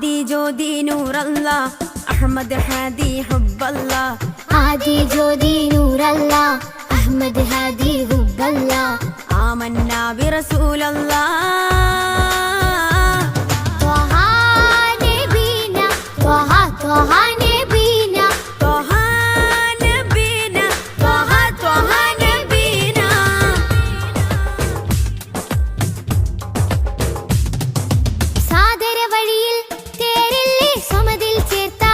आदि ज्योति नूर अल्लाह अहमद हादी हुब्बल्लाह। आदि ज्योति नूर अल्लाह अहमद हादी हुब्बल्लाह। आमन्ना बिरसूल अल्लाह त्वहा नबीना त्वहा त्वहा नबीना त्वहा नबीना त्वहा त्वहा नबीना। സാദര വഴിയിൽ തേരല്ലേ സമതിൽ ചേർത്ത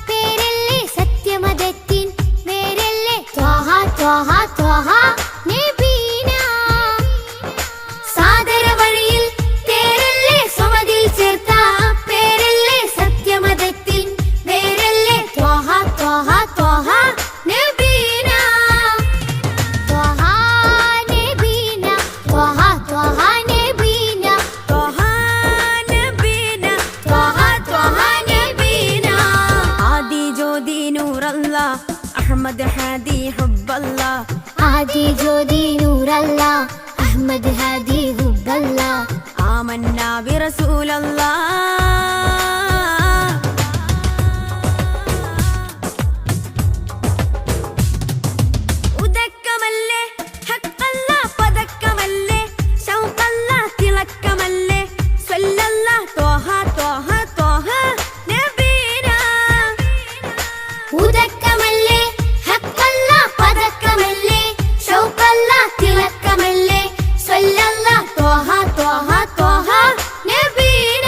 പേരല്ലേ സത്യമതത്തിൻ വേരല്ലേ ത്വഹ ത്വഹ ത്വഹ നബീന। സാദര വഴിയിൽ തേരല്ലേ സമതിൽ ചേർത്ത പേരല്ലേ സത്യമതത്തിൻ വേരല്ലേ ത്വഹ ത്വഹ ത്വഹ നബീന। ത്വഹ നബീന ത്വഹ ത്വഹ നബീന त्वहा नबीना त्वहा त्वहा नबीना। आदि ज्योति नूर अल्लाह अहमद हादी हुब्बल्लाह। आदि ज्योति नूर अल्लाह अहमद हादी हुब्बल्लाह। आमन्ना बिरसूल अल्लाह ഉദക്കമല്ലേ ഹക്കല്ല പദക്കമല്ലേ ശൗഖല്ല തിളക്കമല്ലേ സ്വല്ലല്ല ത്വഹ ത്വഹ ത്വഹ നബീന। ഉദക്കമല്ലേ ഹക്കല്ല പദക്കമല്ലേ ശൗഖല്ല തിളക്കമല്ലേ സ്വല്ലല്ല ത്വഹ ത്വഹ ത്വഹ നബീന।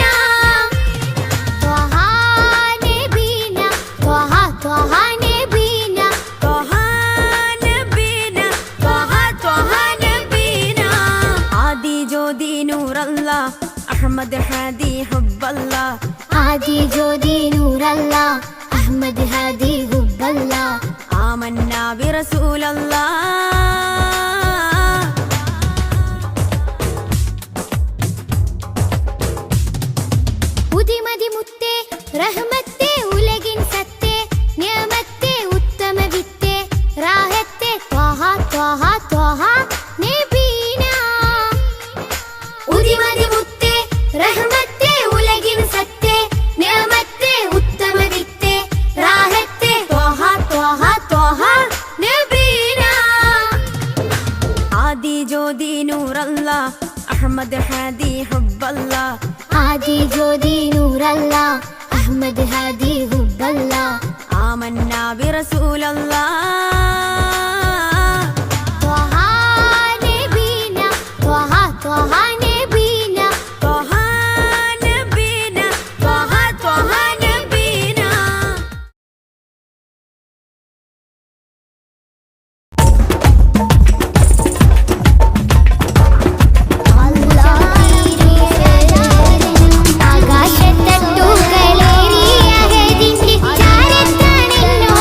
ത്വഹ നബീന ത്വഹ ത്വഹ നബീന ത്വഹാ നബീന ത്വഹാ ത്വഹാ നബീന। ആദി ജ്യോതി നൂർ അല്ലാഹ് അഹ്മദ് ഹാദി ഹുബ്ബല്ലാഹ്। आदि ज्योति नूर अल्लाह अहमद हादी हुब्बल्लाह। ആമന്നാ ബിറസൂൽ അല്ലാഹ് ഉദിമതി മുത്തേ റഹ്മത്തേ ഉലകിൻ സത്തേ നിയമത്തേ ഉത്തമ വിത്തേ റാഹത്തേ ത്വഹ ത്വഹ ത്വഹ നബീന। ഉദിമതി മുത്തേ റഹ്മത്തേ ഉലകിൻ സത്തേ നിയമത്തേ ഉത്തമ വിത്തേ റാഹത്തേ ത്വഹ ത്വഹ ത്വഹ നബീന। ആദി ജ്യോതി നൂർ അല്ലാഹ് അഹ്മദ് ഹാദി ഹുബ്ബല്ലാഹ്। आदि ज्योति नूर अल्लाह अहमद हादी हुब्बल्लाह। ആമന്നാ ബിറസൂൽ അല്ലാഹ് त्वहा नबीന त्वहा त्वहा നബീന ത്വഹാ നബീന ത്വഹാ ത്വഹാ നബീന। ആകാശത്തട്ടുകളേറിയ ഹദിന്റെ ചാരത്താണെന്നോരേ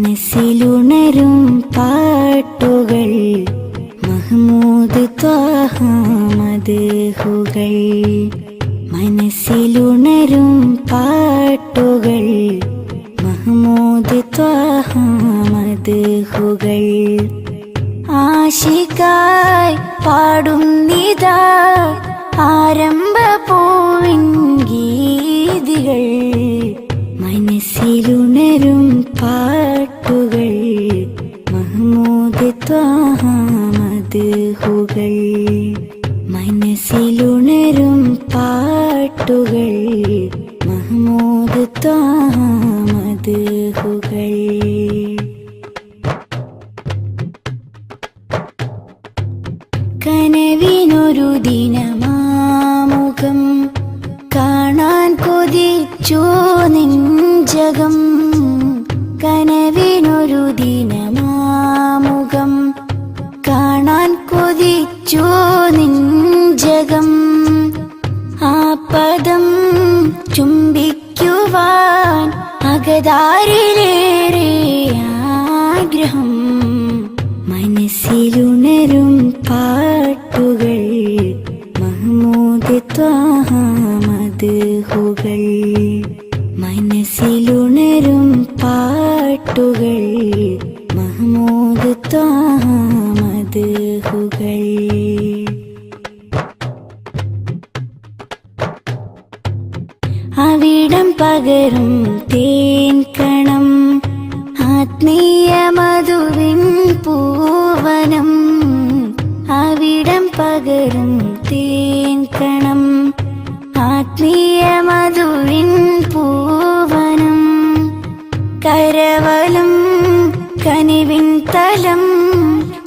മനസ്സിലുണരും പാട്ടുകൾ മഹ്മൂദ് ത്വാഹ മദ്ഹുകൾ. മനസ്സിലുണരും പാട്ടുകൾ മഹ്മൂദ് ത്വാഹ മദ്ഹുകൾ. ആശിക്കായി പാടുന്നിതാ ആരംഭ പൂവിൻ ഗീതികൾ. മനസ്സിലുണരും പാട്ടുകൾ മഹ്മൂദ് ത്വാഹ മദ്ഹുകൾ. മനസ്സിലുണരും പാട്ടുകൾ മഹ്മൂദ് ത്വാഹ മദ്ഹുകൾ. കനവിനൊരു ദിനമാമുഖം കാണാൻ കൊതിച്ചു നെഞ്ചകം. കനവിനൊരു ദിനമാമുഖം കാണാൻ കൊതിച്ചു നെഞ്ചകം. ആ പദം ചുംബിക്കുവാൻ അകതാരിലേറെ ആഗ്രഹം. മനസ്സിലുണരും പാട്ടുകൾ മഹ്മൂദ് ത്വാഹ മദ്ഹുകൾ. മനസ്സിലുണരും പാട്ടുകൾ മഹ്മൂദ് ത്വാഹ മദ്ഹുകൾ. അവിടം പകരും തേൻ കണം ആത്മീയ മധുവിൻ പൂവനം. അവിടം പകരും തേൻ കണം ആത്മീയ മധുവിൻ പൂവനം. കരവലം കനിവിൻ തലം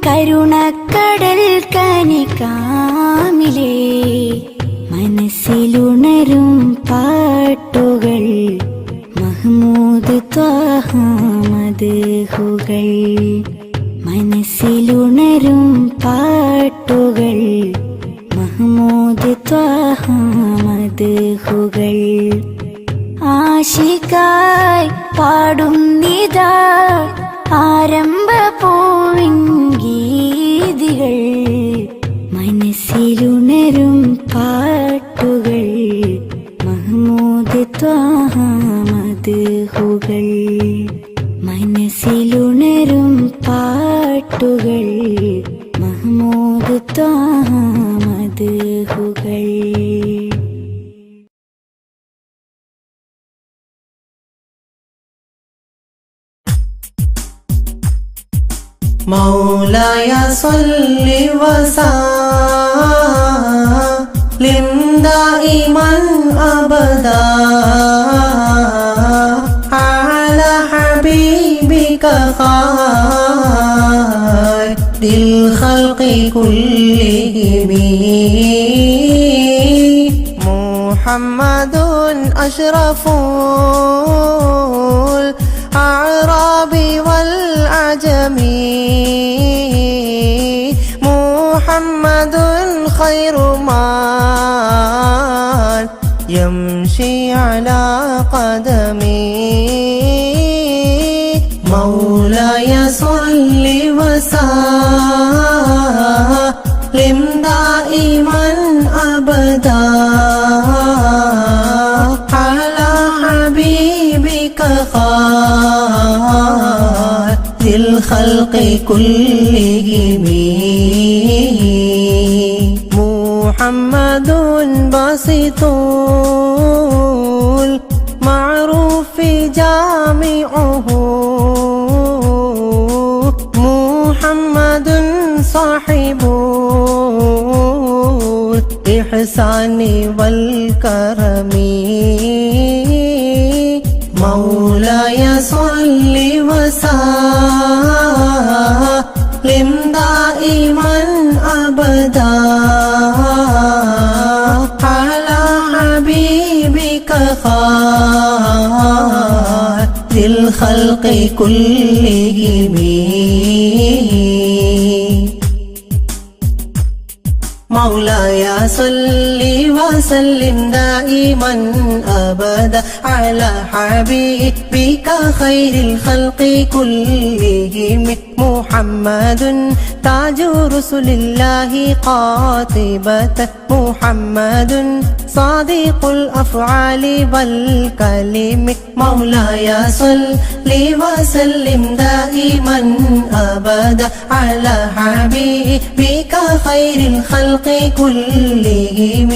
കരുണക്കടൽ കനികാമിലേ. മനസ്സിലുണരും പാട്ടുകൾ മഹ്മൂദ് ത്വാഹ മദ്ഹുകൾ. മനസ്സിലുണരും പാട്ടുകൾ മഹ്മൂദ് ത്വാഹ മദ്ഹുകൾ. ആശിക്കായി പാടുന്നിതാ ആരംഭ പൂവിൻ ഗീതികൾ. മനസ്സിലുണരും പാട്ടുകൾ മഹ്മൂദ് ത്വാഹ മദ്ഹുകൾ. മനസ്സിലുണരും പാട്ടുകൾ മഹ്മൂദ് ത്വാഹ മദ്ഹുകൾ. മൗലായ സ്വല്ലി വസല്ലിം ദായിമൻ അബദാ അലാ ഹബീബിക ഖൈറിൽ ഖൽഖി കുല്ലിഹിം. മുഹമ്മദുൻ അഷ്റഫുൽ അഅറാബി വൽ അജമി. മുഹമ്മദുൻ ഖൈറു മാൻ യംശി അലാ ഖദമി. മൗലായ സ്വല്ലി വസല്ലിം ദായിമൻ അബദാ അലാ ഹബീബിക ഖൈറിൽ ഖൽഖി കുല്ലിഹിം. മുഹമ്മദുൻ ബസിത്തുൽ മഅറൂഫി ജാമിഉഹു. മുഹമ്മദുൻ സാഹിബുൽ ഇഹ്സാനി വൽ കറമി. മൗലായ സ്വല്ലി വസല്ലിം ദായിമൻ അബദാ അലാ ഹബീബിക ഖൈറിൽ ഖൽഖി കുല്ലിഹിം. مولاي صل وسلم دائما أبدا على حبيبك خير الخلق كلهم محمد تاج رسل الله قاطبة محمد صادق الأفعال والكلم مولاي صل وسلم دائما أبدا على حبيبك خير الخلق كلهم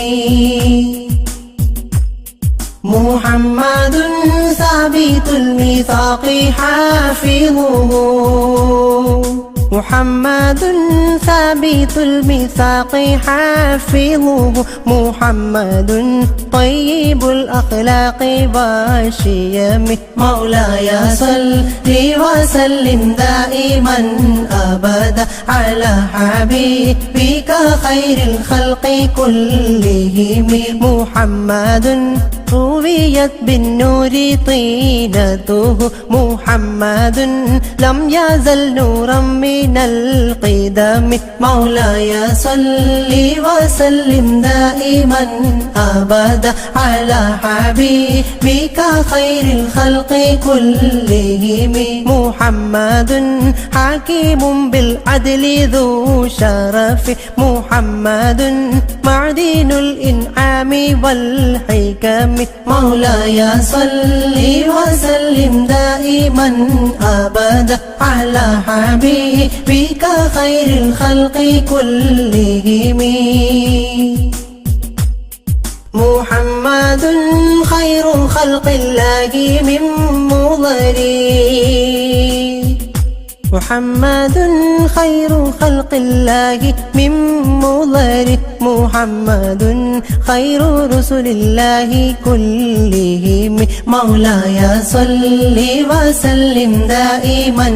محمد ثابت الميثاق حافظه محمد ثابت الميثاق حافظه محمد طيب الأخلاق والشيم مولاي صل وسلم دائما أبدا على حبيبك خير الخلق كلهم محمد رويت بالنور طينته محمد لم يزل نورا من القدم مولاي صل وسلم دائما أبدا على حبيبك خير الخلق كلهم محمد حكيم بالعدل ذو شرف محمد معدن الإنعام والحكم مولاي صل وسلم دائما أبدا على حبيبك خير الخلق كلهم محمد خير خلق الله من مضر محمد خير خلق الله من مضر محمد خير رسل الله كلهم مولاي صل وسلم دائما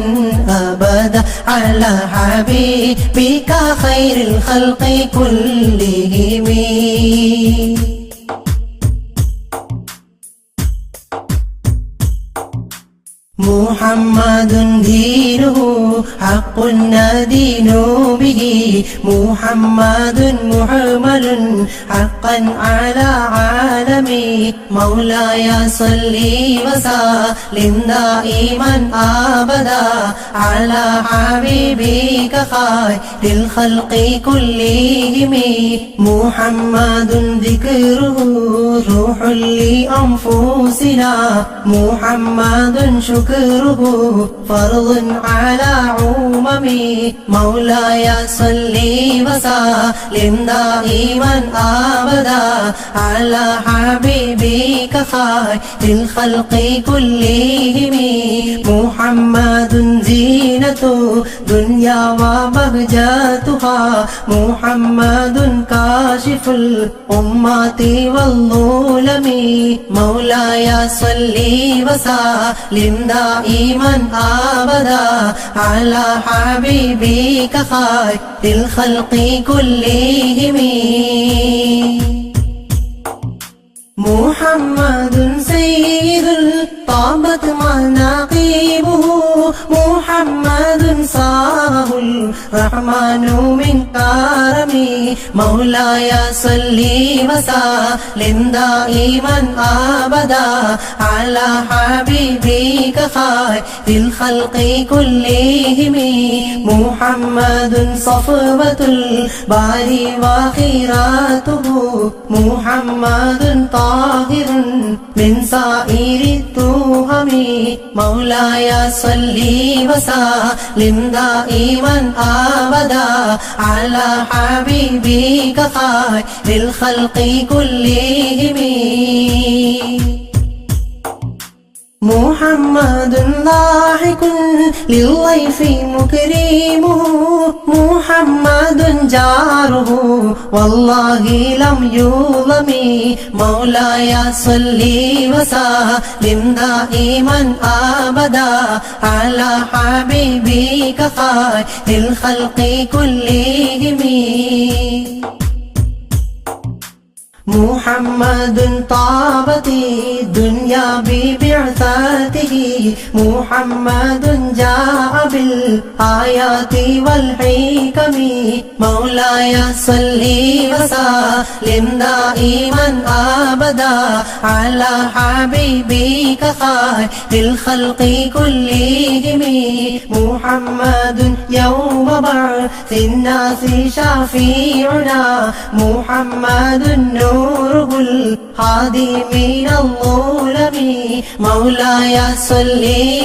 أبدا على حبيبك خير الخلق كلهم محمد دينه حق ندين به محمد محمل حقا على عالمي مولاي صل وسلم دائما أبدا على حبيبك خير الخلق كلهم محمد ذكره روح لأنفسنا محمد شكره فرض على عممي مولاي صل وسلم دائما أبدا على حبيبك خير الخلق كلهم محمد زينة دنيا وبهجتها محمد كاشف الأمة والظلم مولاي صل وسلم دائما أبدا على حبيبك خير الخلق كلهم محمد سيد طابت مناقبه محمد صاه الرحمن من كرمي مولاي صل وسلم دائما أبدا على حبيبك خير الخلق كلهم محمد صفوة الباري وخيراته محمد طاهر من سائر التهم مولاي صل وسلم دائما أبدا على حبيبك خير الخلق كلهم محمد ضاحك للضيف مكرمه محمد جاره والله لم يظلم مولاي صل وسلم دائما أبدا على حبيبك خير الخلق كلهم محمد طابت الدنيا ببعثته محمد جاء بالآيات والحكم مولاي صل وسلم دائما أبدا على حبيبك خير الخلق كلهم محمد يوم بعث الناس شفيعنا محمد نوره الهادي من الظلم مولاي صل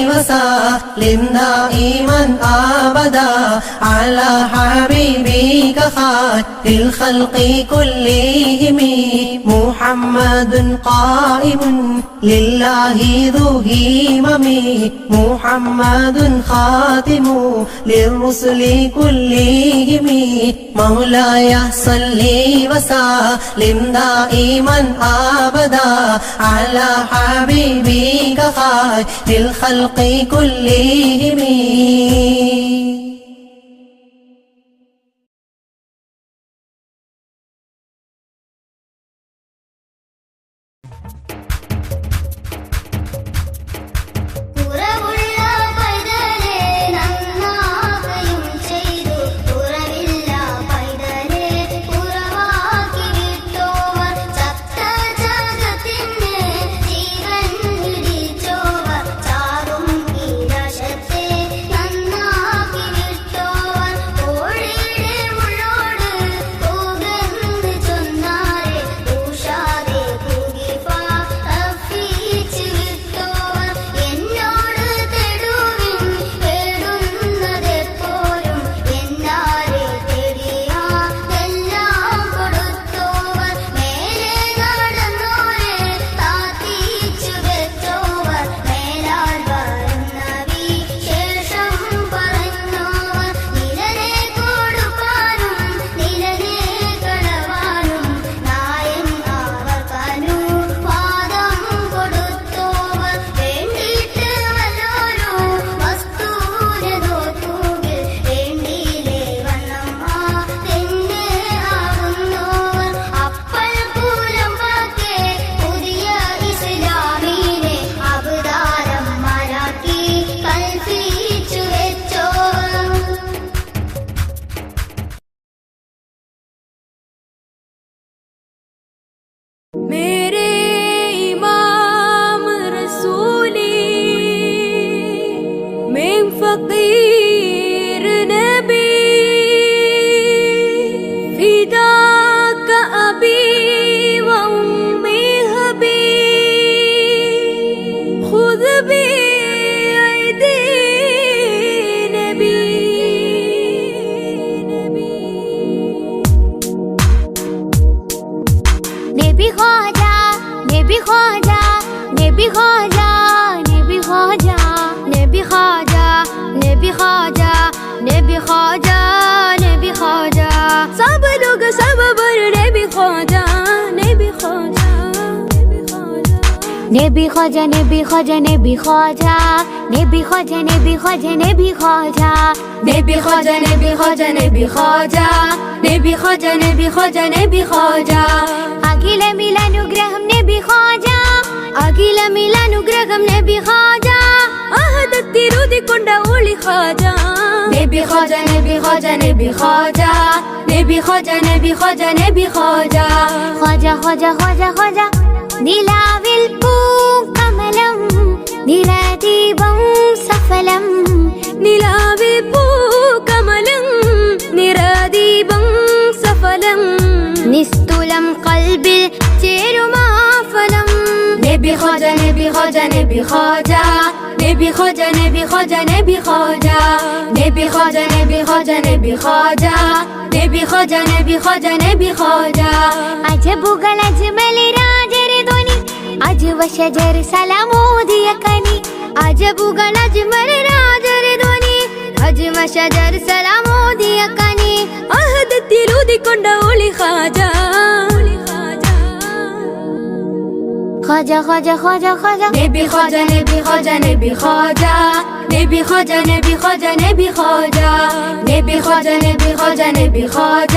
وسلم دائما أبدا على حبيبك خير الخلق كلهم محمد قائم لله ذو همم محمد خاتم للرسل كلهم مولاي صل وسلم دائما أبدا على حبيبك خير الخلق كلهم. मेरे इमाम रसूली मैं फकीर नबी फिदा का अबी व उम्मी हबी खुद भी ऐदी नबी नबी ख्वाजा नबी ख्वाजा नबी ख्वाजा नबी ख्वाजा नबी ख्वाजा नबी ख्वाजा नबी ख्वाजा नबी ख्वाजा सब लोग सब बर नबी ख्वाजा नबी ख्वाजा नबी ख्वाजा नबी ख्वाजा नबी ख्वाजा नबी ख्वाजा नबी ख्वाजा नबी ख्वाजा नबी ख्वाजा नबी ख्वाजा नबी ख्वाजा नबी ख्वाजा नबी ख्वाजा नबी ख्वाजा അഖില മിലാനുഗ്രഹം നബി ഖാജ അഖില മിലാനുഗ്രഹം നബി ഖാജ അഹദത്തിരുതിക്കൊണ്ട ഒളി ഖാജ നബി ഖാജ നബി ഖാജ നബി ഖാജ നബി ഖാജ നബി ഖാജ നബി ഖാജ ഖാജ ഖാജ ഖാജ ഖാജ നിലാവിൽ പൂക്കമലം നിറദീപം സഫലം നിലാവിൽ പൂക്കമലം നിറദീപം സഫലം നിസ്തുലം കൽബിൽ ചേരുമാഫലം നബി ഖാജ നബി ഖാജ നബി ഖാജ നബി ഖാജ നബി ഖാജ നബി ഖാജ നബി ഖാജ നബി ഖാജ നബി ഖാജ നബി ഖാജ നബി ഖാജ നബി ഖാജ അജബുകൾ അജ്മൽ രാജരി ധ്വനി അജ്വ ശജർ സലാമോദിയ കനി അജബുകൾ അജ്മൽ രാജരി ധ്വനി അജ്മ ശജർ സലാമോദിയ കനി അഹദത്തിലുദിക്കൊണ്ട ഒളി ഖാജ ഖാജ ഖാജ ഖാജ ഖാജ നബി ഖാജ നബി ഖാജ നബി ഖാജ നബി ഖാജ നബി ഖാജ നബി ഖാജ നബി ഖാജ നബി ഖാജ നബി ഖാജ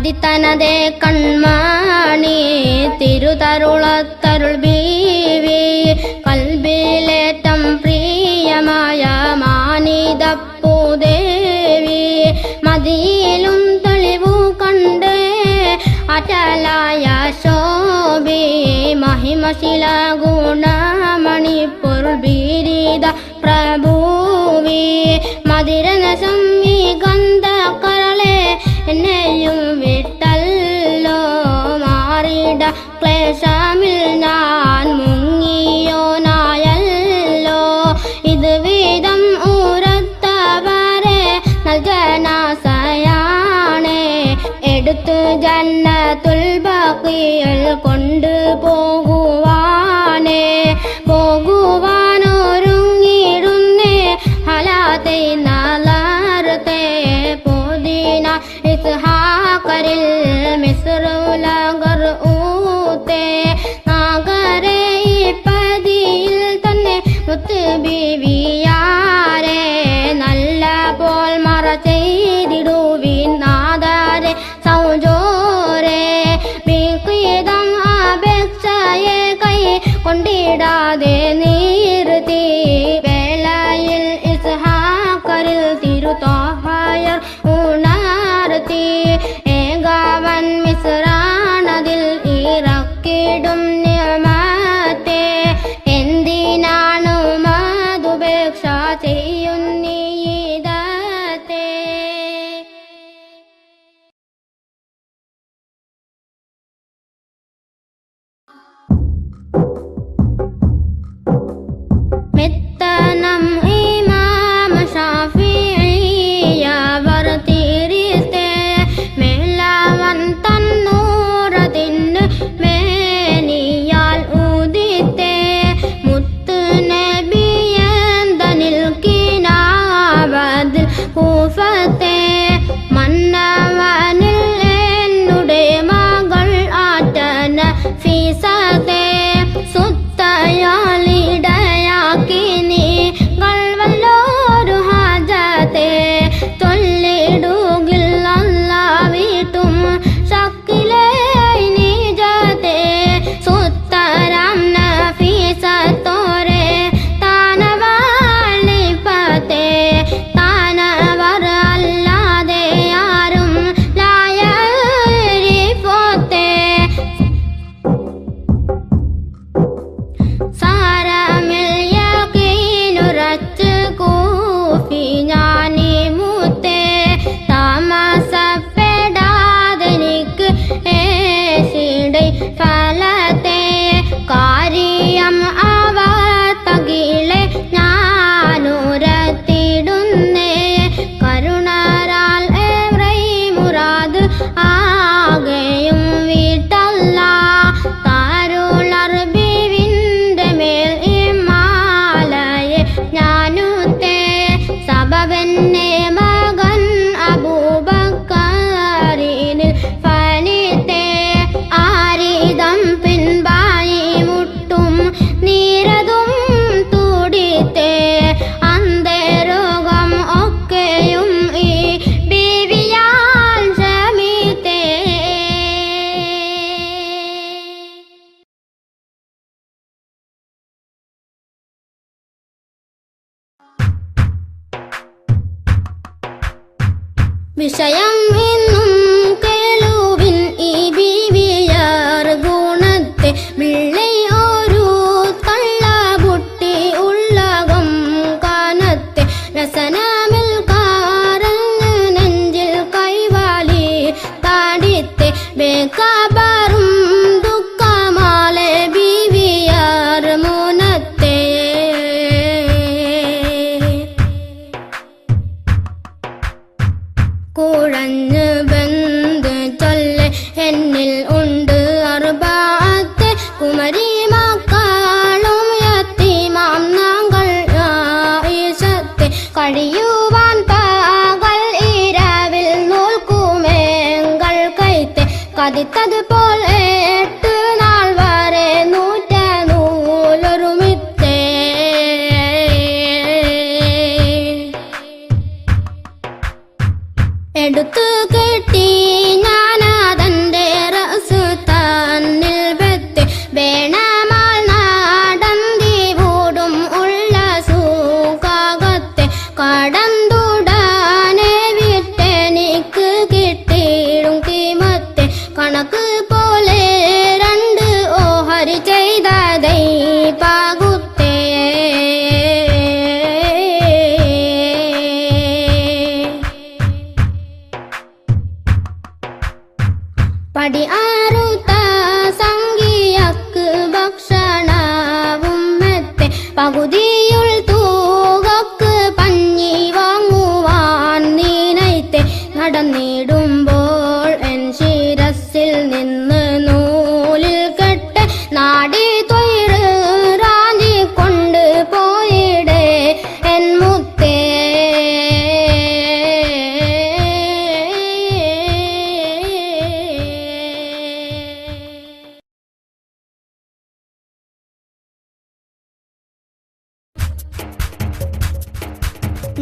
മതിത്തനതേ കൺമണി തിരുതരുളത്തരുൾ ബീവി കൽബിലേറ്റം പ്രിയമായ മാനിതപ്പൂദേവി മതിയിലും തെളിവു കണ്ട് അചലായ ശോഭി മഹിമശില ഗുണമണി പൊരുൾ ബിരിദ പ്രഭുവി മതിരനസം ഈ ഗന്ധകരളെ എന്നെയും വിട്ടല്ലോ മാറിട ക്ലേശമിൽ ഞാൻ മുങ്ങിയോനായല്ലോ ഇത് വീതം ഊരത്തവരെ നൽകനാസയാണേ എടുത്തു ജന്നത്തുൽ ബഖിയിൽ കൊണ്ടുപോകുവാനേ പോകുവാനൊരുങ്ങിടുന്നേ ഹലാത്തെ നാലാർത്തെ പോദിന ഇസ്ഹാഖറിൽ മിസ്റുലഗർ ഊത്തെ നാഗരെ പതിയിൽ തന്നെ മുത്ത് ബീവിയാരെ നല്ല പോൽ മറ ചെയ്തിടുവിൻ നാദാരെ സൗജോരെ ബിഖിദം അപേക്ഷയെ കൈ കൊണ്ടിടാതെ നിർത്തി വേളയിൽ ഇസ്ഹാഖറിൽ തിരുത്തോഹയർ ഉണർത്തി ഏകാവൻ മിസ്രാണതിൽ ഇറക്കിടും നിഅമത്തെ എന്തിനാണു മധുപേക്ഷ ചെയ്യുന്നീതത്തെ മെത്തനം ഇമാം ഷാഫിഈയവർ തിരിത്തെ മേലവൻ തന്നൂറതിന് മേനിയാൽ ഊതിത്തെ മുത്ത് നബിയന്തനിൽ കിനാവതിൽ കൂഫത്തെ മന്നവനിൽ എന്നുടെ മകൾ ആറ്റന ഫീസത്തെ സുത്തയാലിടയാക്കി നിങ്ങൾ വല്ലോരു ഹാജത്തെ തൊല്ലിടുകിൽ അല്ലാവിട്ടും ശക്കിലെ നീജത്തെ സുത്തരം നഫീസത്തോരെ താനവാളിപ്പത്തെ താനവർ അല്ലാതെ ആരും ലായരിപ്പോത്തെ സാരമിൽ യഖീനുറച്ച് കൂഫി ഞാനീ മുത്തേ താമസപ്പെടാതെനിക്ക് ഏശിടെ ഫലത്തെ കാര്യം അവ തകിലെ ഞാനുരത്തിടുന്നേ കരുണരാൽ ഏറെ മുറാദ് ആകെയും വീട്ടല്ല താരുളർ ബീവിന്റെ മേൽ ഇമാലയെ ഞാനുത്തേ സബബെന്നെ മകൻ അബൂബക്കറിനിൽ ഫനിത്തെ ആരിതം പിൻപായി മുട്ടും നീരതും തൂടിത്തെ അന്തരോഗം ഒക്കെയും ഈ ബീവിയാൽ ശമിത്തേ വിഷയം ഇന്നും കേളുവിൻ ഈ ബീവിയാർ ഗുണത്തെ വിള്ളി ഒരു തള്ളപുട്ടി ഉള്ളകം കാനത്തെ രസനമിൽ കാരഞ്ഞ് നെഞ്ചിൽ കൈവാലി താടിത്തെ ബേക്കബറും ദുഃഖമാലെ ബീവിയാർ മുനത്തെ കുഴഞ്ഞ് ബന്ധ് ചൊല്ലെ എന്നിൽ ഉണ്ട് അർബാത്തെ കുമരി മക്കളും യത്തീമാം ഞങ്ങൾ ആയിഷത്തെ കഴിയുവാൻ പകൽ ഇരവിൽ നോൽക്കുമേങ്കൾ കൈത്തെ കതിത്തത് പോലെ 8 നാൾ വരെ നൂറ്റ നൂലൊരുമിത്തേ എടുത്തു കെട്ടി ഞാൻ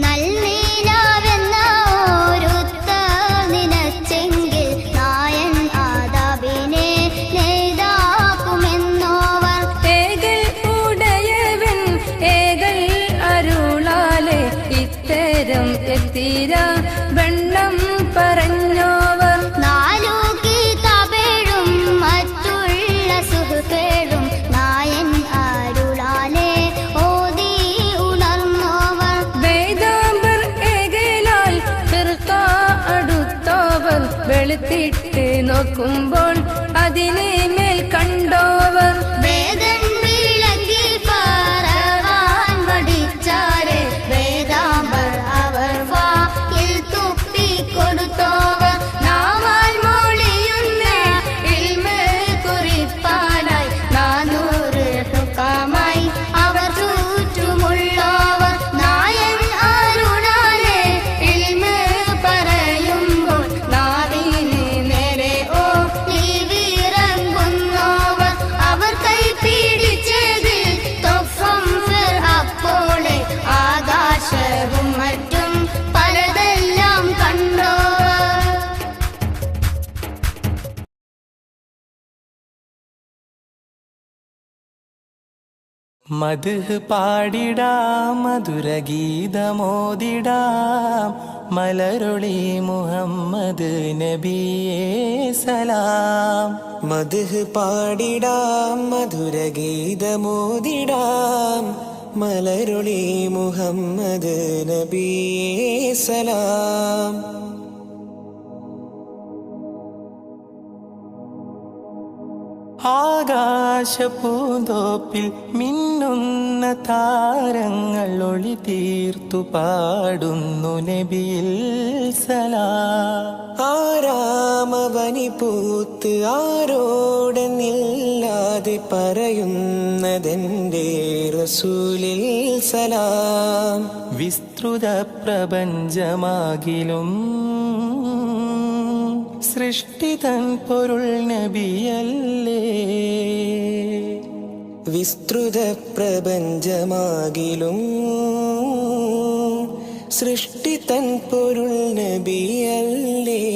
നല്ലീലാവെന്ന ഓരുത്ത നിനച്ചെങ്കിൽ നായൻ ആദാബിനെ നേതാക്കുമെന്നോവർ. ഏകൽ ഉടയവൻ ഏകൽ അരുളാലെ ഇത്തരം എത്തിര വെണ്ണം പറഞ്ഞോവർ. നാലു കിതാബേഴും മറ്റുള്ള സുഹൃത്തേഴും നായൻ അരുളാലെ ഓതി ഉണർന്നോവർ. വേദാംബർ ഏകലാൽ ഫിർഖ അടുത്തോവർ. വെളുത്തിട്ട് നോക്കുമ്പോൾ അതിനെ മേൽ കണ്ടോവർ. വേദൻ വിളക്കി പറവാൻ മടിച്ചാരെ വേദാംബർ അവർ വായിൽ തുപ്പിക്കൊടുത്തോവർ. നാവാൽ മൊഴിയുന്ന ഇൽമ് കുറിപ്പാനായി 400 ഹുക്കാമായി അവർ ചുറ്റുമുള്ളവർ. നായൻ അരുളാലെ ഇൽമ് പറയുമ്പോൾ നാവിന് നേരെ വിറങ്ങുന്നവർ. അവർ കൈ പിടിച്ചതിൽ തൊഫം അപ്പോളെ ആകാശവും മറ്റും പലതെല്ലാം കണ്ടോവർ. മദ്ഹ് പാടിടാം മധുരഗീതമോദിടാം മലരൊളി മുഹമ്മദ് നബിയേ സലാം. മദ്ഹ് പാടിടാം മധുരഗീതമോദിടാം മലരൊളി മുഹമ്മദ് നബിയേ സലാം. ആകാശപൂന്തോപ്പിൽ മിന്നുന്ന താരങ്ങൾ ഒളി തീർത്തു പാടുന്നു നബിയിൽ സലാം. ആരാമവനി പൂത്ത് ആരോടെന്നില്ലാതെ പറയുന്നതെന്റെ റസൂലിൽ സലാം. വിസ്തൃത പ്രപഞ്ചമാകിലും സൃഷ്ടിതൻ പൊരുൾ നബിയല്ലേ. വിസ്തൃത പ്രപഞ്ചമാകിലും സൃഷ്ടിതൻ പൊരുൾ നബിയല്ലേ.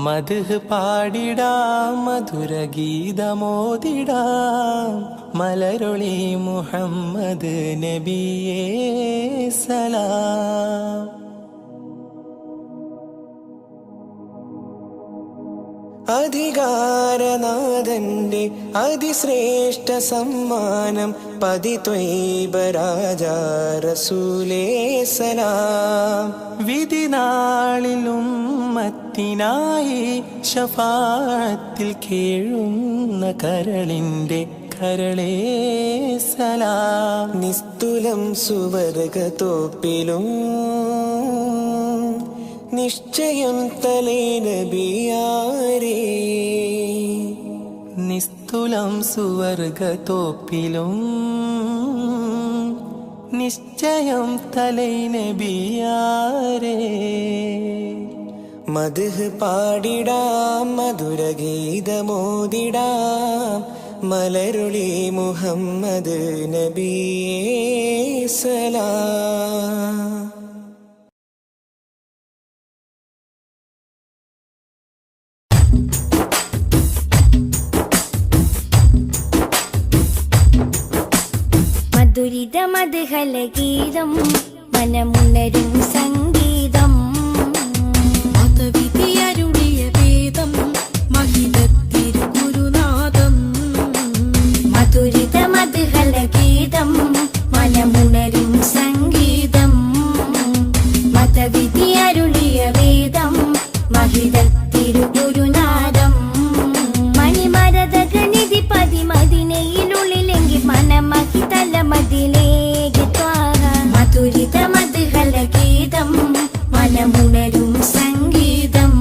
മദ്ഹ് പാടിടാം മധുരഗീതമോദിടാം മലരൊളി മുഹമ്മദ് നബിയേ സലാം. അധികാരനാഥന്റെ അതിശ്രേഷ്ഠ സമ്മാനം പതിത്വൈബരാജ റസൂലേ സലാം. വിധിനാളിലും ഉമ്മത്തിനായി ശഫാഅത്തിൽ കേഴുന്ന കരളിന്റെ കരളേ സലാം. നിസ്തുലം സുവർഗത്തോപ്പിലും നിശ്ചയം തലേ നബിയാരേ. നിസ്തുലം സുവർഗത്തോപ്പിലും നിശ്ചയം തലൈ നബിയാരേ. മദ്ഹ് പാടിടാം മധുരഗീതമോദിടാം മലരുളി മുഹമ്മദ് നബിയേ സലാം. മധുരിത മധുഹല ഗീതം മനമുണരും സംഗീതം മതവിധിയരുളിയ വേദം മഹിതത്തിരുഗുരുനാഥം. മധുരിത മധുഹല ഗീതം മനമുണരും സംഗീതം മതവിധി അരുളിയ വേദം മഹിതത്തിരുഗുരുനാഥം. മണിമരതകനിധി പതിമതിനയിലുള്ളിലെങ്കിൽ മനമഹിതല മതിലേക്ക് ത്വാഹ. മധുരിത മധുഹല ഗീതം മനമുണരും സംഗീതം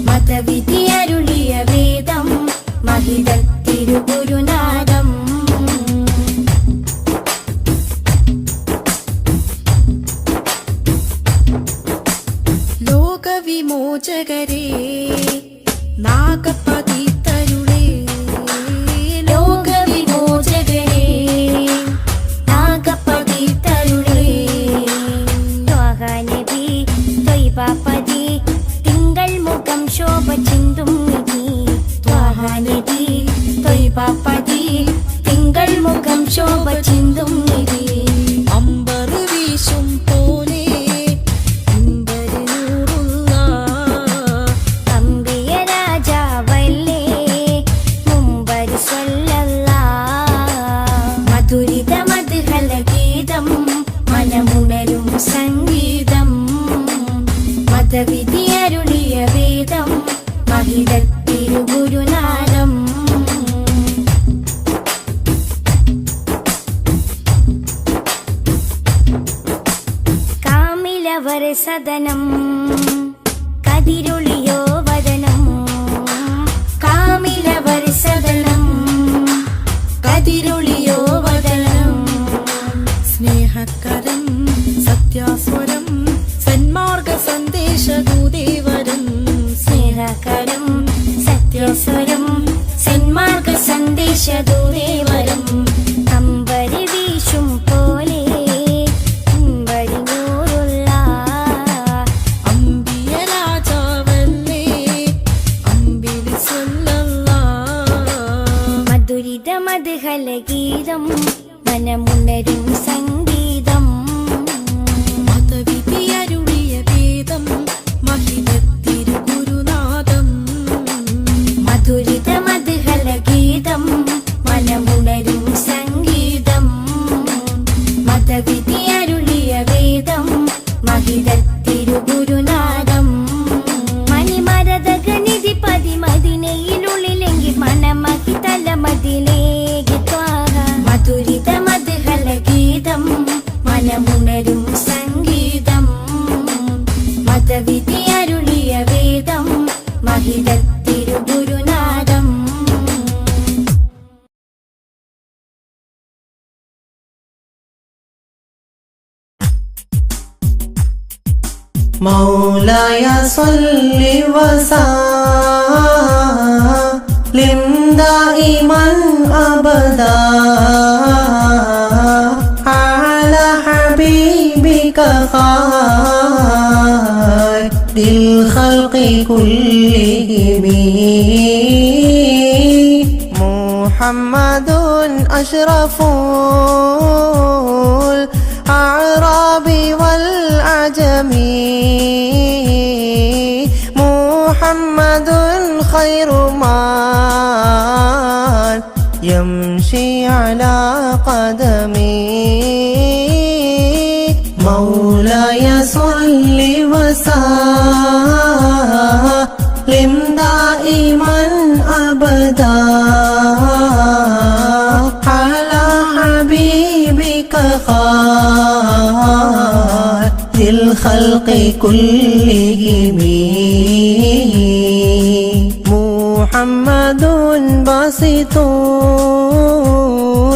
മതവിധി അരുളിയ വേദം മഹിതത്തിരുഗുരുനാഥം. ലോകവിമോചകരേ നാഗപതിതരുളേ. ലോകവിമോചകരേ നാഗപതിതരുളേ. മതവിധിയരുളിയ വേദം മഹിതത്തിരുഗുരുനാഥം കാമിലവർ സദനം കതിരൊളിയോ വദനം കാമിലവർ സദനം കതിരൊളിയോ വദനം സ്നേഹകരം സത്യാസ്വരം സന്മാർഗ സന്ദേശദൂതേവരം സ്നേഹകരം സത്യസ്വരം സന്മാർഗ സന്ദേശദൂതേവരം അമ്പരി വീശും പോലെ അമ്പരിഞ്ഞൂറുള്ള അമ്പിയ രാജാവല്ലേ അമ്പിളി മധുരിത മധുഹല ഗീതം മനമുണരും സംഗീതം മതവിധിയരുളിയ വേദം മഹിതത്തിരുഗുരുനാഥം മധുരിത മധുഹല ഗീതം മനമുണരും സംഗീതം മതവിധി അരുളിയ വേദം മഹിതത്തിരുഗുരുനാഥം മണിമരതകനിധി പതിമതിനയിലുള്ളിലെങ്കിൽ മനമഹി തലമതിലേക്ക് ത്വാഹ മധുരിത മധുഹല ഗീതം മനമുണരും സംഗീതം മതവിധി അരുളിയ വേദം മഹിതത്തിരുഗുരുനാഥം مولاي صل وسلم دائما أبدا على حبيبك خير الخلق كلهم محمد أشرف الأعراب والعجم محمد خير من يمشي على قدمي مولاي صل وسلم دائما أبدا على حبيبك خير الخلق كلهم محمد باسط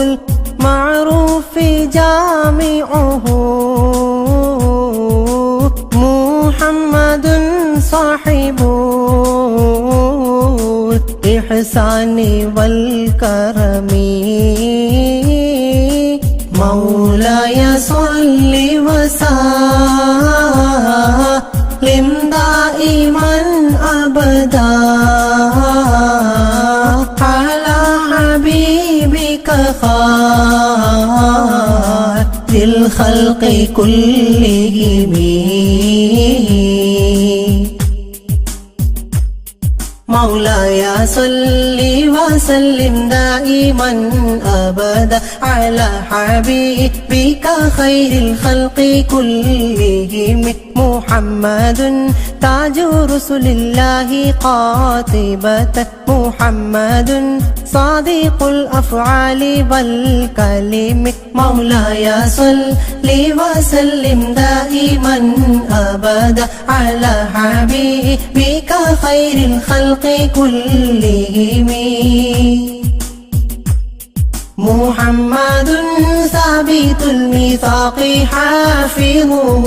المعروف جامعه محمد صاحب الإحسان والكرم مولاي صل وسلم دائما أبدا على حبيبك خير الخلق كلهم مولاي صل وسلم دائما أبدا على حبيبك خير الخلق كلهم محمد تاج رسل الله قاطبة محمد صادق الأفعال والكلم مولاي صل وسلم دائما أبدا على حبيبك خير الخلق كلهم محمد ثابت الميثاق حافظه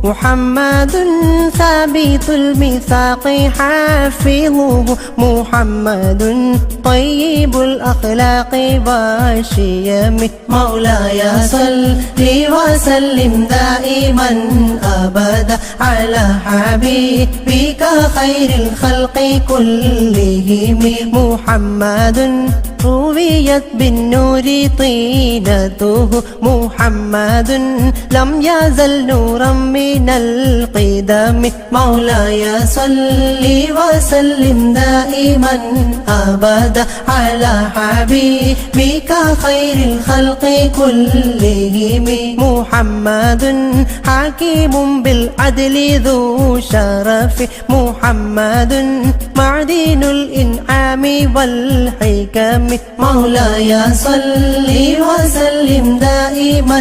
محمد ثابت الميثاق حافظه محمد طيب الأخلاق والشيم مولاي صل وسلم دائما أبدا على حبيبك خير الخلق كلهم محمد رويت بالنور طينته محمد لم يزل نورا من القدم مولاي صل وسلم دائما أبدا على حبيبك خير الخلق كلهم محمد محمد حكيم بالعدل ذو شرف محمد معدن الإنعام والحكم مولاي صل وسلم دائما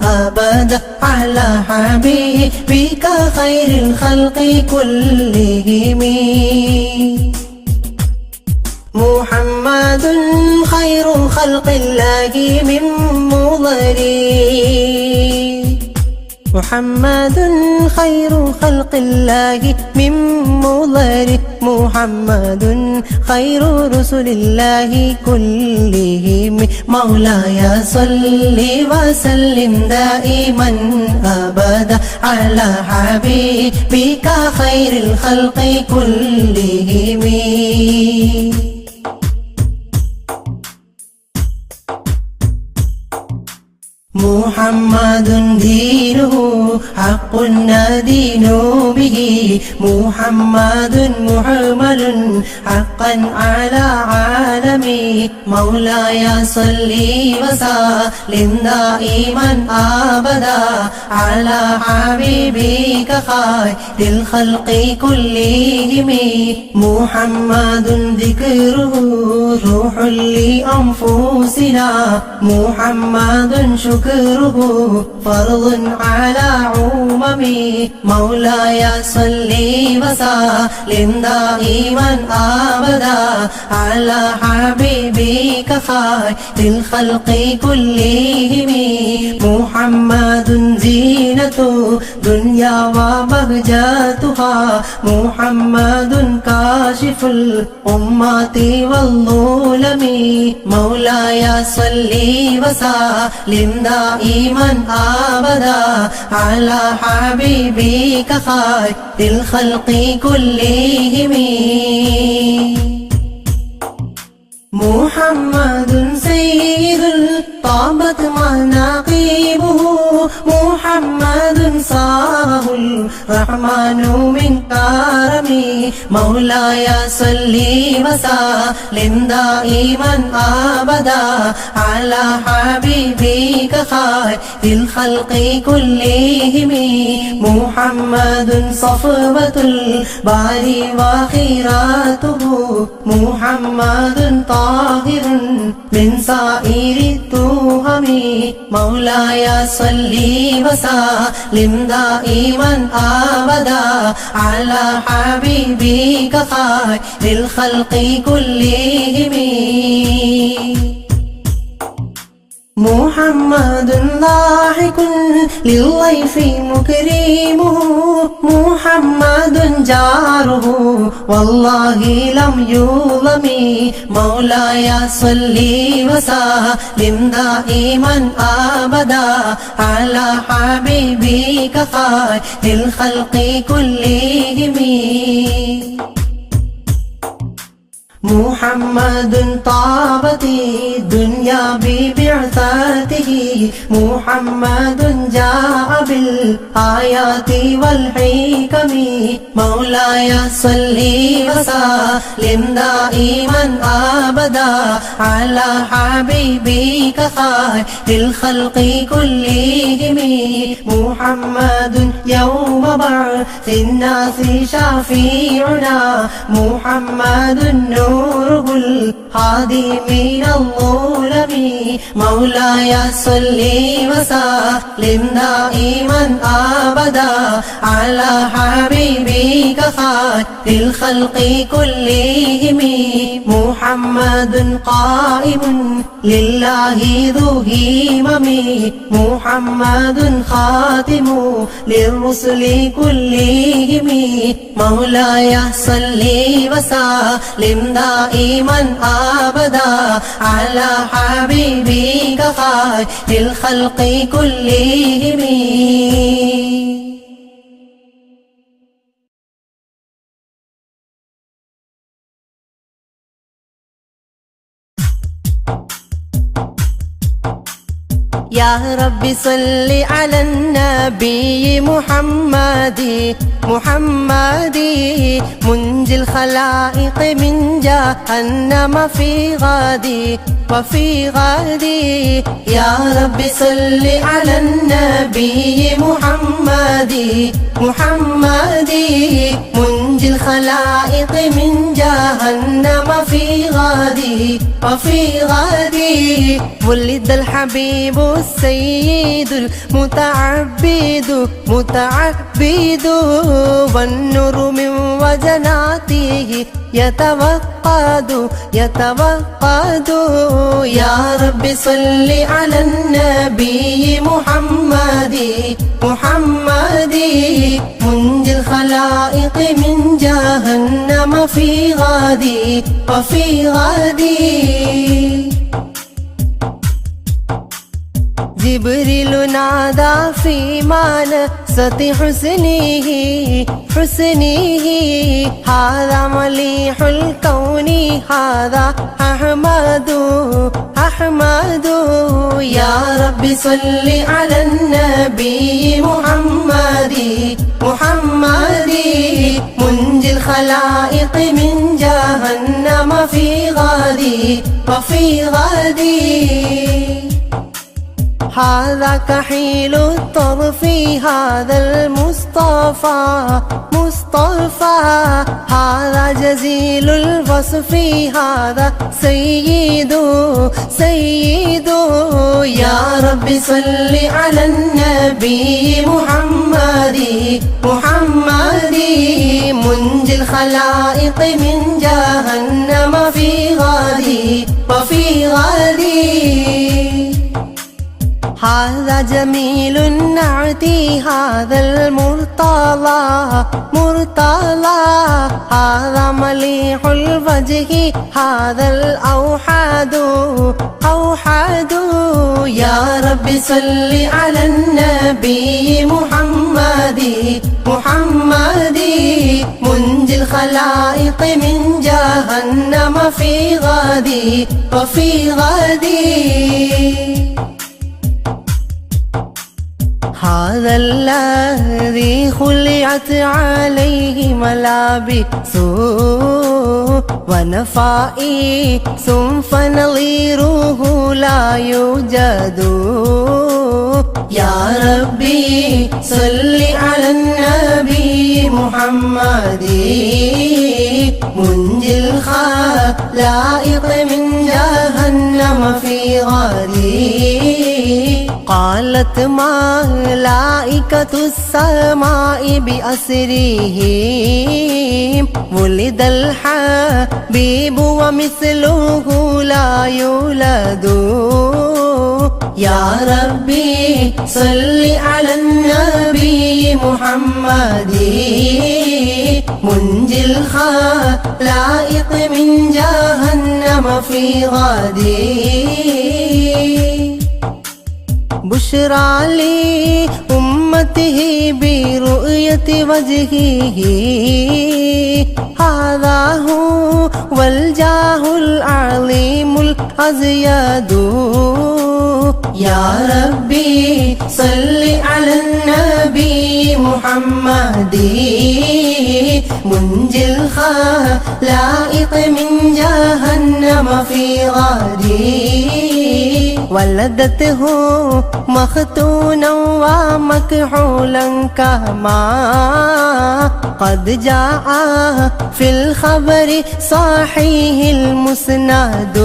أبدا على حبيبك خير الخلق كلهم محمد خير خلق الله من مضر محمد خير خلق الله من مضر محمد خير رسل الله كلهم مولاي صل وسلم دائما أبدا على حبيبك خير الخلق كلهم محمد دينه حق ندين به محمد محمل حقا على عالمي مولاي صل وسلم دائما أبدا على حبيبك خير الخلق كلهم محمد ذكره روح لأنفسنا محمد شكره فرض على عممي مولاي صل وسلم دائما أبدا على حبيبك خير الخلق كلهم محمد زينة دنيا وبهجتها محمد كاشف الأمة والظلم مولاي صل وسلم دائما أبدا على حبيبك خير الخلق كلهم محمد سيد طابت مناقبه محمد صاه الرحمن من كرمه مولاي صل وسلم دائما أبدا على حبيبك خير الخلق كلهم محمد صفوة الباري وخيراته محمد طاهر من سائر التهم مولاي صل وسلم دائما أبدا على حبيبك خير الخلق كلهم محمد ضاحك للضيف مكرمه محمد جاره والله لم يظلم مولاي صل وسلم دائما أبدا على حبيبك خير الخلق كلهم محمد طابت الدنيا ببعثته محمد جاء بالآيات والحكم مولاي صل وسلم دائما أبدا على حبيبك خير الخلق كلهم محمد يوم بعث الناس شفيعنا محمد نوره الهادي من الظلم مولاي صل وسلم دائما أبدا على حبيبك خير الخلق كلهم محمد قائم لله ذو همم محمد خاتم للرسل كلهم مولاي صل وسلم دائما أبدا على حبيبك خير الخلق كلهم يا رب صل على النبي محمد منجي الخلائق من جهنم في غادي وفي غدي يا رب صل على النبي محمد منجي الخلائق من جهنم في غدي وفي غدي ولد الحبيب السيد المتعبد والنور من وجناته يتوقد يا رب صل على النبي محمد منجي الخلائق من جهنم في غدي وفي غدي جبريل نادى في منصة حسنه هذا مليح الكون هذا أحمد يا رب صل على النبي محمد منجي الخلائق من جهنم في غدي وفي غدي هذا كحيل الطرف هذا المصطفى هذا جزيل الوصف هذا سيد يا رب صل على النبي محمد منجي الخلائق من جهنم في غدي وفي غدي هذا جميل النعت هذا المرتضى هذا مليح الوجه هذا الأوحد يا رب صل على النبي محمد منجي الخلائق من جهنم في غدي وفي غدي هذا الذي خلعت عليه ملابس ونفائس فنظيره لا يوجد يا ربي صل على النبي محمد منجي الخلائق من جهنم في غدي قالت ملائكة السماء بأسرهم ولد الحبيب ومثله لا يولد يا ربي صل على النبي محمد منجي الخلائق من جهنم في غدي بشرى لأمته برؤية وجهه هذا هو الجاه العظيم الأزيد يا ربي صل على النبي محمد منجي الخلائق من جهنم في غدي ولدته مختونا ومكحولا كما قد جاء في الخبر صحيح المسند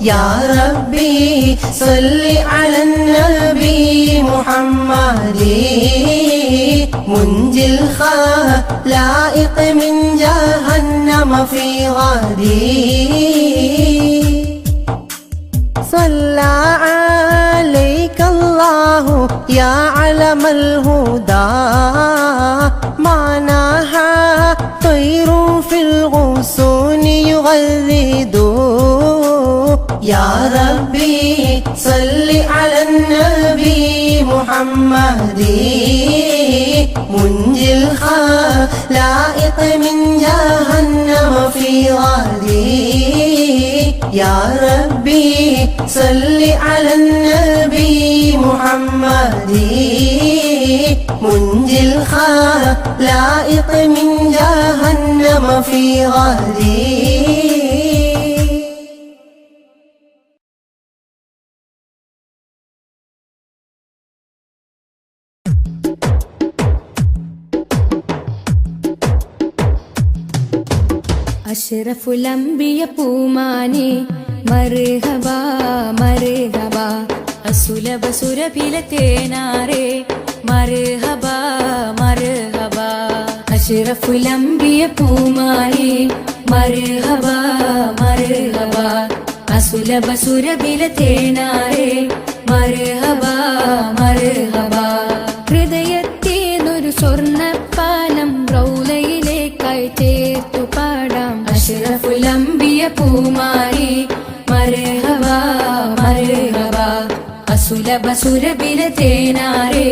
يا ربي صل على النبي محمد منجي الخلائق من جهنم في غدي صلى عليك الله يا علم الهدى معناها طير في الغصون يغرد يا ربي صل على النبي محمد منجي الخلائق من جهنم في غدي يا ربي صل على النبي محمد منجي الخلائق من جهنم في غدي അഷ്റഫുൽ അംബിയ പൂമാനെ മർഹബ മർഹബ അസുലഭ സുരഭില തേനാരേ മർഹബ മർഹബ അഷ്റഫുൽ അംബിയ പൂമാനെ മർഹബ മർഹബ അസുലഭ സുരഭില തേനാരേ മർഹബ മർഹബ ഹൃദയത്തേനൊരു സ്വർണ്ണപ്പാലം റൗലയിലേക്കായി ചേർത്തു പാടാം അഷ്റഫുൽ അംബിയ പൂമാനെ മർഹബ മർഹബ അസുലഭ സുരഭില തേനാരേ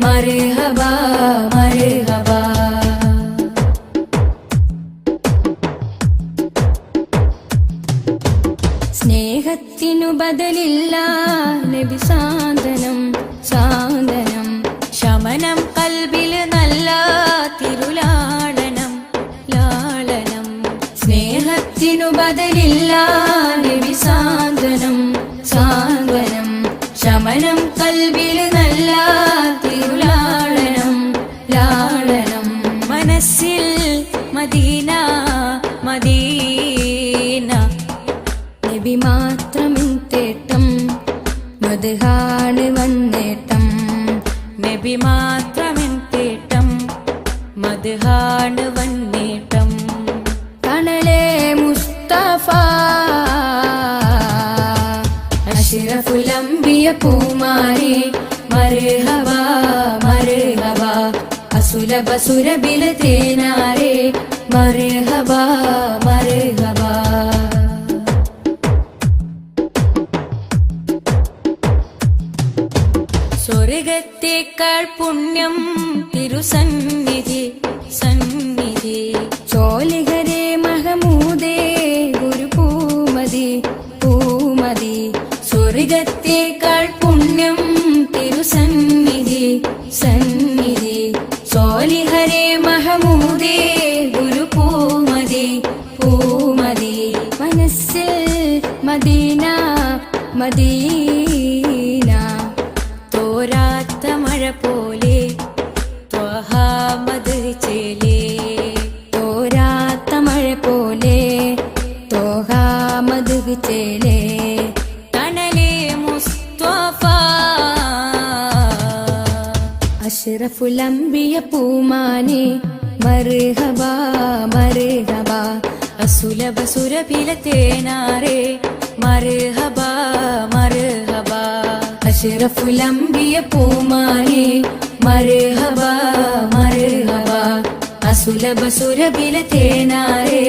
മർഹബ മർഹബ സ്നേഹത്തിനു ബദലില്ല നബി സാന്ത്വനം സാന്ത്വനം ശമനം കൽബിൽ നല്ല തിരുലാളനം ലാളനം സ്നേഹത്തിനു ബദലില്ല നബി സാന്ത്വനം സാന്ത്വനം ശമനം കൽബിൽ നല്ല തിരുലാളനം ലാളനം മനസ്സിൽ മദീന മദീന നബി മാത്രമിൻ തേട്ടം മദ്ഹാണ് വന്നേട്ടം നബി മാത്രമെൻ തേട്ടം മദ്ഹാണ് വന്നേട്ടം തണലേ മുസ്തഫ അഷ്റഫുൽ അംബിയ പൂമാനെ മർഹബ മർഹബ അസുലഭ സുരഭില തേനാരേ മർഹബ മർഹബ സ്വർഗത്തേക്കാൾ പുണ്യം തിരുസന്നിധി സന്നിധി ചോലിഹരേ മഹമൂദേ ഗുരു പൂമതി പൂമതി സ്വർഗത്തേക്കാൾ പുണ്യം തിരുസന്നിധി സന്നിധി ചോലിഹരേ മഹമൂദേ ഗുരു പൂമതി പൂമതി മനസ്സിൽ മദീന മദീന തോരാത്ത മഴ പോലെ ത്വഹാ മദ് ചേലേ തോരാത്ത മഴ പോലെ തോഹാമത് ചേലേ തണലേ മുസ്തഫ അഷ്റഫുൽ അംബിയ പൂമാനെ മർഹബ മർഹബ അസുലഭ സുരഭില തേനാരേ മർഹബ മർഹബ അഷ്റഫുൽ അംബിയ പൂമാനെ മർഹബ മർഹബ അസുലഭ സുരഭില തേനാരേ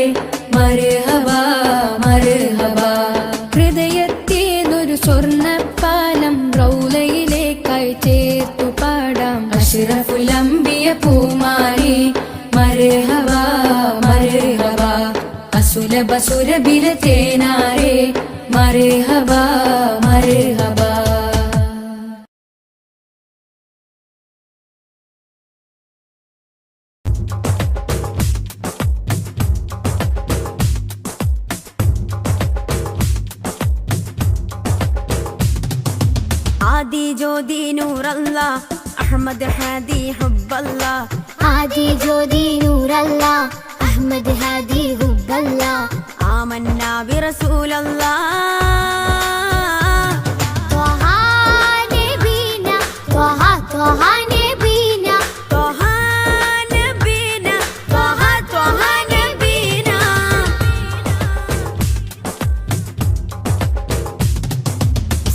മർഹബ മർഹബ ഹൃദയത്തേനൊരു സ്വർണ്ണപ്പാലം റൗലയിലേക്കായി ചേർത്തു പാടാം അഷ്റഫുൽ അംബിയ പൂമാനെ മർഹബ മർഹബ അസുലഭ സുരഭില തേനാരേ മർഹബ മർഹബ आदि ज्योति नूर अल्लाह अहमद हादी हुब्बल्लाह आदि ज्योति नूर अल्लाह अहमद हादी हुब्बल्लाह आमन्ना बिरसूल अल्लाह त्वहा नबीना त्वहा त्वहा नबीना त्वहा नबीना त्वहा त्वहा नबीना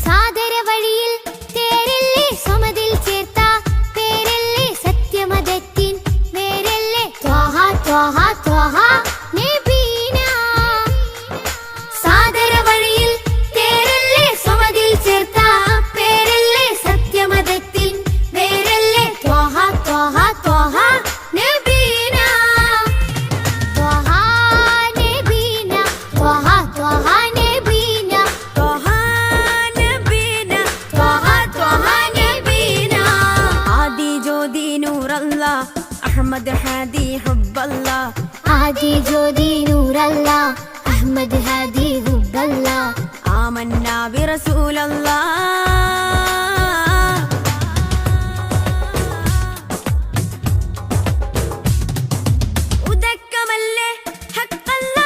സാദര വഴിയിൽ തേരല്ലേ സമതിൽ ചേർത്ത പേരല്ലേ സത്യമതത്തിൻ വേരല്ലേ ത്വഹ ത്വഹ ത്വഹ നബീന സാദര വഴിയിൽ തേരല്ലേ സമതിൽ ചേർത്ത പേരല്ലേ സത്യമതത്തിൻ വേരല്ലേ ത്വഹ ത്വഹ ത്വഹ നബീന ത്വഹ നബീന ത്വഹ ത്വഹ നബീന त्वहा नबीना त्वहा त्वहा नबीना आदि ज्योति नूर अल्लाह अहमद हादी हुब्बल्लाह आदि ज्योति नूर अल्लाह अहमद हादी हुब्बल्लाह आमन्ना बिरसूल अल्लाह ഉദക്കമല്ലേ ഹക്കല്ല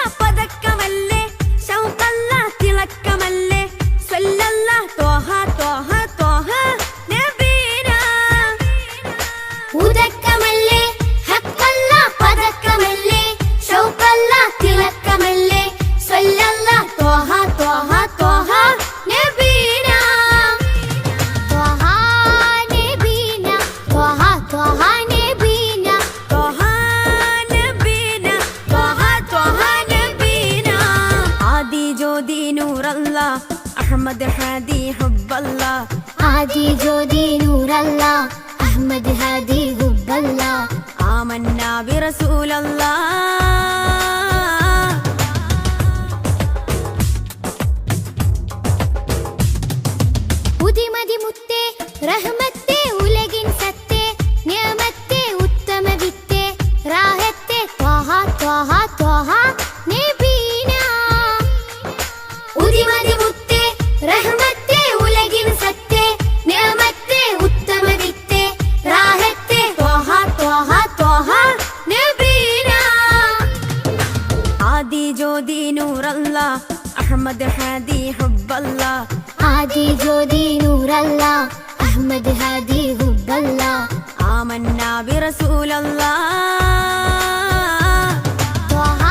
أحمد هادي حب الله آمنا برسول الله طه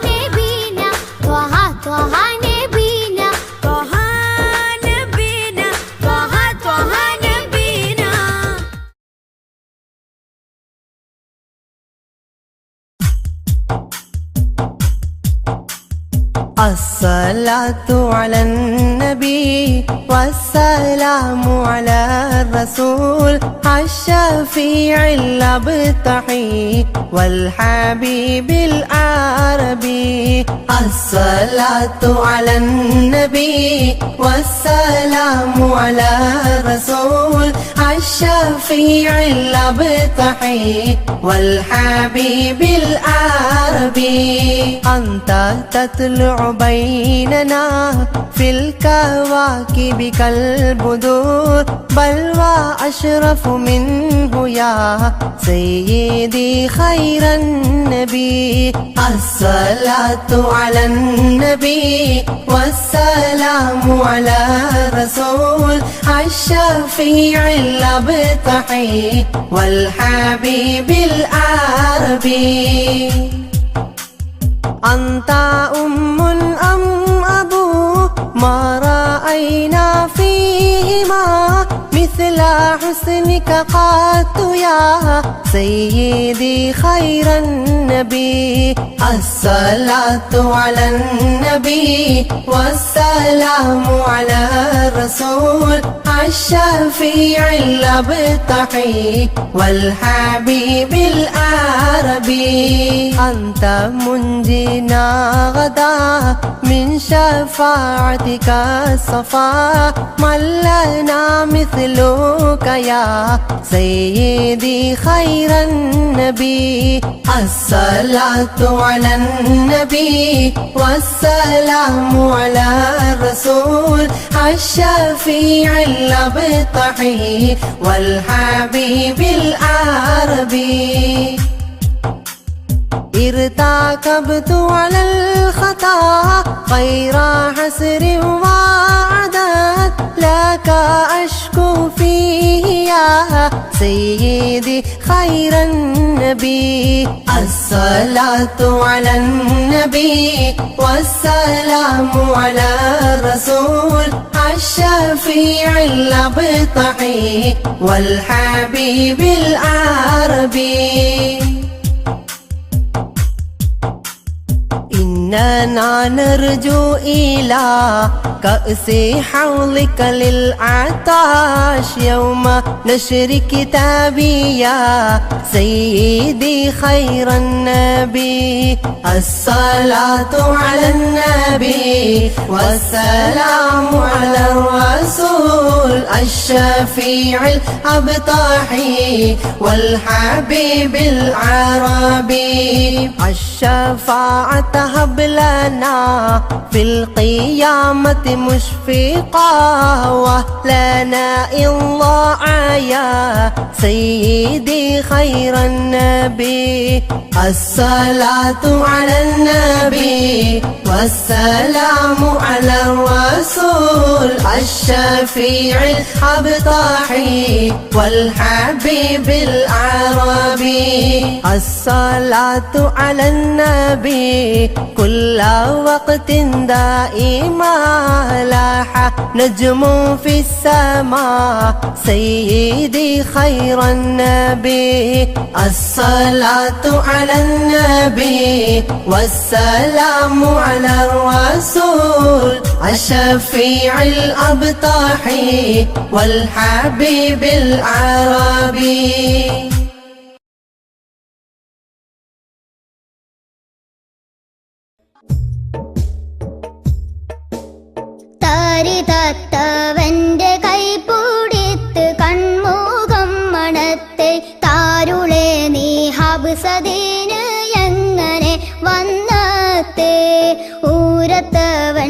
نبينا طه طه نبينا طه نبينا طه طه نبينا. الصلاة على النبي والسلام على الرسول الشفيع الأبتحي والحبيب العربي. الصلاة على النبي والسلام على الرسول الشفيع الأبتحي والحبيب العربي. أنت تطلع بيننا في الكواكب كالبدور بل وأشرف منه يا سيدي خير النبي. الصلاة على النبي والسلام على الرسول الشفيع الأبتحي والحبيب العربي. أنت أم أم أبو ما رأينا فيهما مثل حسنك قط يا سيدي خير النبي. الصلاة على النبي والسلام على الرسول الشفيع الأبتحي والحبيب العربي. أنت منجينا غدا من شفاعتك الصفا من لنا مثلك يا سيدي خير النبي. الصلاة على النبي والسلام على الرسول الشفيع الأبتحي والحبيب العربي. ارتكبت على الخطا غير حسر وعدد لك أشكو فيه يا سيدي خير النبي. الصلاة على النبي والسلام على الرسول الشفيع الأبتحي والحبيب العربي. إننا نرجو إلى كأس حوضك للعطاش يوم نشر كتابي يا سيدي خير النبي. الصلاة على النبي والسلام على الرسول الشفيع الأبتحي والحبيب العربي. الشفاعة هب لنا في القيامة مشفقا ولنا الله يا سيدي خير النبي. الصلاة على النبي والسلام على الرسول الشفيع الأبتحي والحبيب العربي. الصلاة على النبي كل وقت دائما لاح نجم في السماء سيدي خير النبي. الصلاة على النبي والسلام على الرسول الشفيع الأبتحي والحبيب العربي. തത്തവന്റെ കൈപിടിത്ത് കൺമുഖം മണത്തെ താരുളെ നീ ഹബ്സദീന് എങ്ങനെ വന്നത്തെ ഊരത്തവൻ